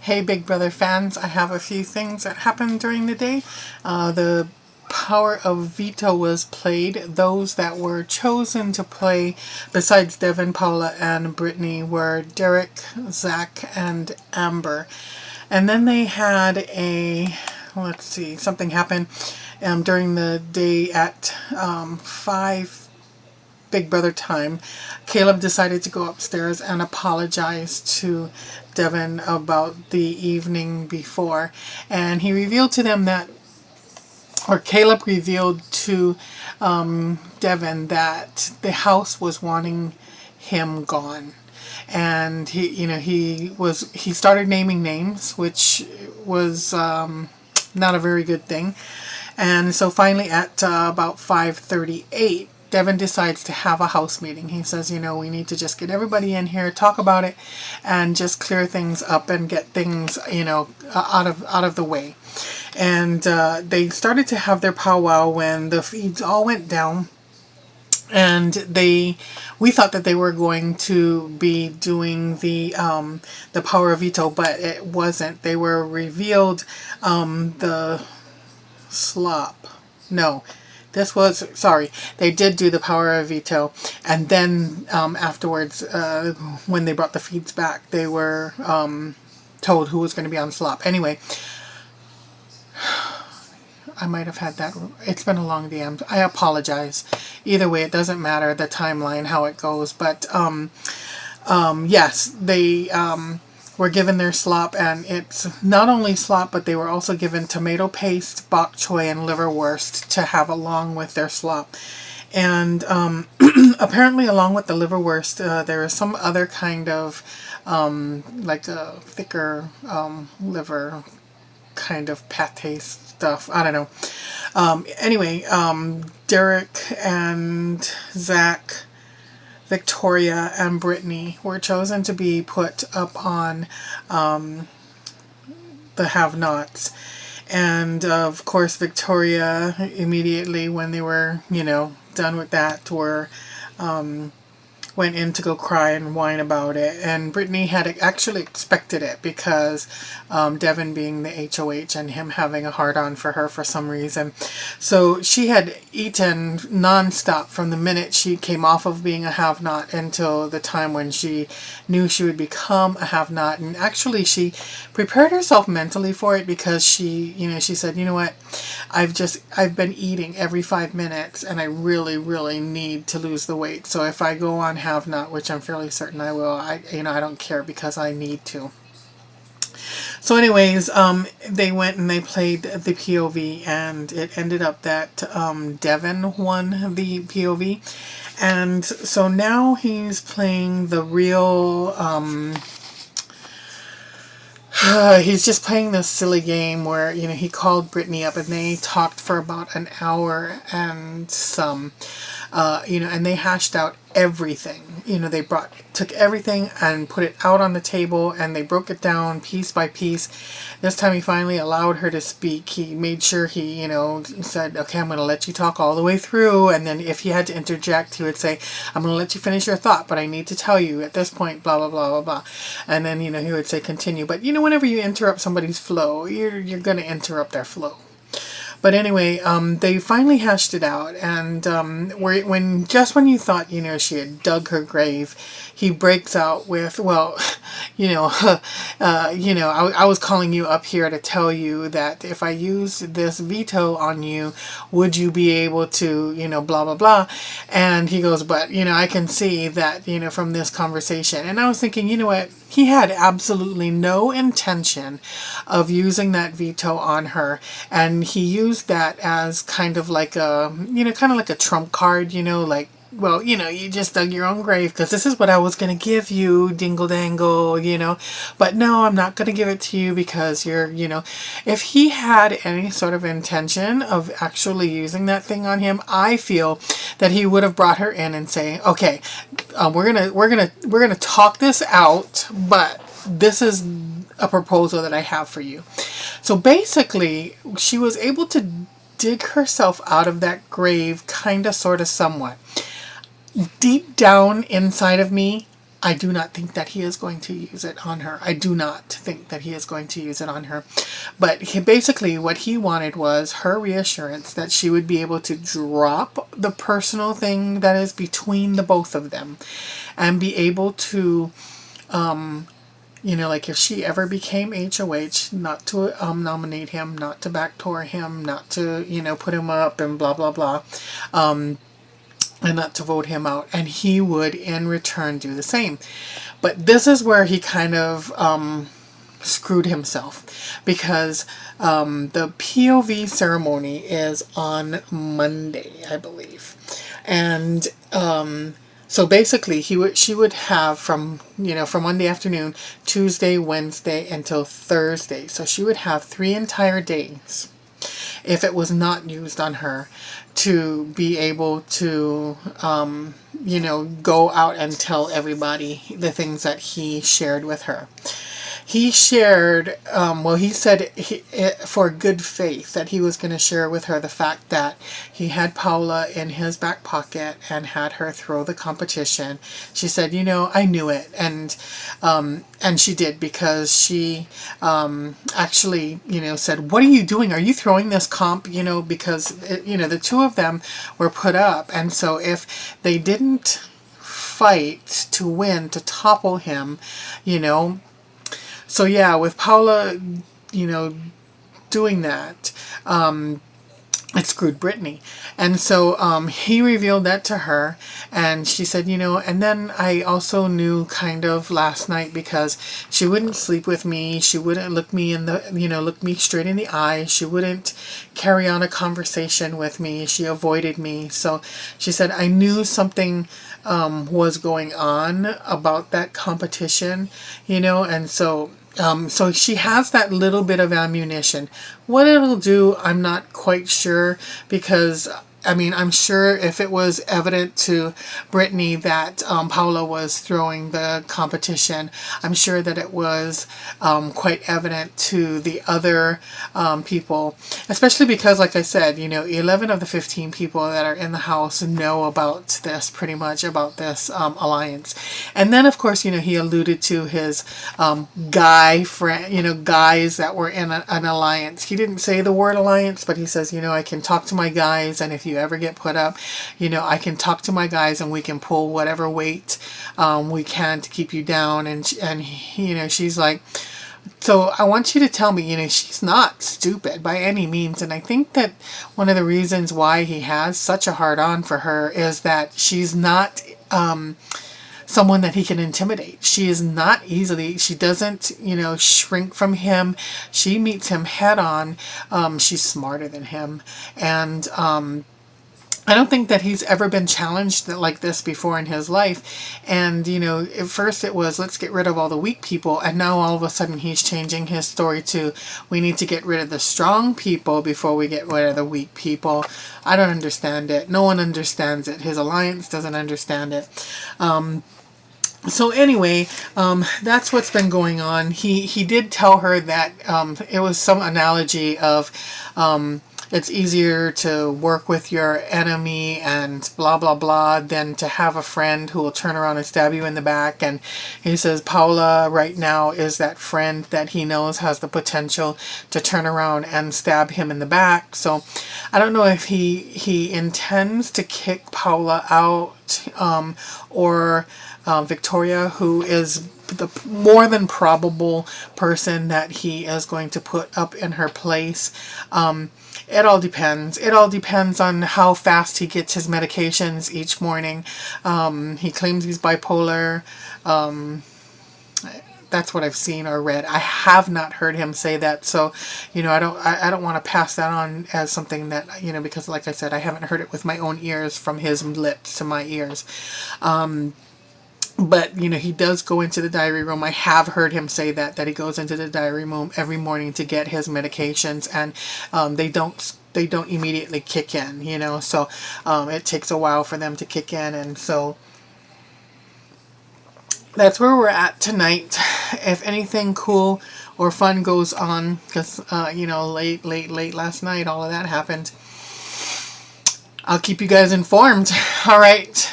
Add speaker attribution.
Speaker 1: Hey Big Brother fans, I have a few things that happened during the day. The power of veto was played. Those that were chosen to play, besides Devin, Paula, and Brittany, were Derek, Zach, and Amber. And then they had let's see, something happened during the day at 5 Big Brother time. Caleb decided to go upstairs and apologize to Devin about the evening before. And he revealed to them that, or Caleb revealed to Devin that the house was wanting him gone. And he started naming names, which was not a very good thing. And so finally at about 5:38, Devin decides to have a house meeting. He says, we need to just get everybody in here, talk about it, and just clear things up and get things, out of the way. And they started to have their powwow when the feeds all went down. And we thought that they were going to be doing the power of veto, but it wasn't. They were revealed the slop. No. They did do the power of veto, and then afterwards, when they brought the feeds back, they were told who was going to be on slop. Anyway, I might have had that. It's been a long day. I apologize. Either way, it doesn't matter the timeline, how it goes. But yes, they were given their slop, and it's not only slop, but they were also given tomato paste, bok choy, and liverwurst to have along with their slop. And apparently along with the liverwurst, there is some other kind of like a thicker liver kind of pate stuff. I don't know. Anyway, Derek and Zach, Victoria, and Brittany were chosen to be put up on the have-nots. And of course Victoria, immediately when they were, done with that, went in to go cry and whine about it. And Brittany had actually expected it because Devin being the HOH and him having a hard-on for her for some reason. So she had eaten nonstop from the minute she came off of being a have-not until the time when she knew she would become a have-not. And actually she prepared herself mentally for it because she said, what, I've been eating every 5 minutes and I really, really need to lose the weight. So if I go on have-not, which I'm fairly certain I will, I don't care because I need to. So anyways, they went and they played the POV, and it ended up that Devin won the POV. And so now he's playing the real... he's just playing this silly game where, he called Brittany up and they talked for about an hour and some, and they hashed out everything. They took everything and put it out on the table, and they broke it down piece by piece. This time he finally allowed her to speak. He made sure he, said, okay, I'm going to let you talk all the way through. And then if he had to interject, he would say, I'm going to let you finish your thought, but I need to tell you at this point, blah, blah, blah, blah, blah. And then, he would say continue. But, whenever you interrupt somebody's flow, you're going to interrupt their flow. But anyway, they finally hashed it out, and when you thought, she had dug her grave, he breaks out with, well, I was calling you up here to tell you that if I use this veto on you, would you be able to, blah, blah, blah. And he goes, but, I can see that, from this conversation. And I was thinking, what? He had absolutely no intention of using that veto on her, and he used that as kind of like a, like a trump card, like, well, you just dug your own grave because this is what I was going to give you, dingle dangle, but no, I'm not going to give it to you because you're, if he had any sort of intention of actually using that thing on him, I feel that he would have brought her in and say, okay, we're going to talk this out, but this is a proposal that I have for you. So basically, she was able to dig herself out of that grave, kind of, sort of, somewhat. Deep down inside of me, I do not think that he is going to use it on her. I do not think that he is going to use it on her. But basically what he wanted was her reassurance that she would be able to drop the personal thing that is between the both of them and be able to, like if she ever became HOH, not to nominate him, not to backdoor him, not to, put him up and blah, blah, blah. And not to vote him out, and he would in return do the same. But this is where he kind of screwed himself, because the POV ceremony is on Monday, I believe, and so basically she would have from Monday afternoon, Tuesday, Wednesday until Thursday. So she would have 3 entire days, if it was not used on her, to be able to, go out and tell everybody the things that he shared with her. He shared, he said for good faith that he was going to share with her the fact that he had Paula in his back pocket and had her throw the competition. She said, I knew it. And she did, because she actually, said, what are you doing? Are you throwing this comp? Because, the two of them were put up. And so if they didn't fight to win, to topple him, so yeah, with Paula, doing that, it screwed Brittany. And so he revealed that to her, and she said, and then I also knew kind of last night, because she wouldn't sleep with me, she wouldn't look me look me straight in the eye, she wouldn't carry on a conversation with me, she avoided me. So she said, I knew something was going on about that competition, and so so she has that little bit of ammunition. What it'll do, I'm not quite sure, because I'm sure if it was evident to Brittany that Paula was throwing the competition, I'm sure that it was quite evident to the other people, especially because, like I said, 11 of the 15 people that are in the house know about this, pretty much about this alliance. And then, of course, he alluded to his guy friend, guys that were in an alliance. He didn't say the word alliance, but he says, I can talk to my guys, and if you ever get put up, I can talk to my guys, and we can pull whatever weight we can to keep you down. And she's like, so I want you to tell me, she's not stupid by any means. And I think that one of the reasons why he has such a hard on for her is that she's not someone that he can intimidate. She is not easily, she doesn't, shrink from him. She meets him head on. She's smarter than him. And I don't think that he's ever been challenged like this before in his life. And, at first it was, let's get rid of all the weak people. And now all of a sudden he's changing his story to, we need to get rid of the strong people before we get rid of the weak people. I don't understand it. No one understands it. His alliance doesn't understand it. So anyway, that's what's been going on. He did tell her that it was some analogy of it's easier to work with your enemy and blah, blah, blah than to have a friend who will turn around and stab you in the back. And he says Paula right now is that friend that he knows has the potential to turn around and stab him in the back. So I don't know if he intends to kick Paula out or Victoria, who is the more than probable person that he is going to put up in her place. It all depends. It all depends on how fast he gets his medications each morning. He claims he's bipolar. That's what I've seen or read. I have not heard him say that, so I don't want to pass that on as something that because, like I said, I haven't heard it with my own ears, from his lips to my ears. But, he does go into the diary room. I have heard him say that he goes into the diary room every morning to get his medications, and they don't immediately kick in, so it takes a while for them to kick in. And so that's where we're at tonight. If anything cool or fun goes on, because, late last night, all of that happened, I'll keep you guys informed. All right.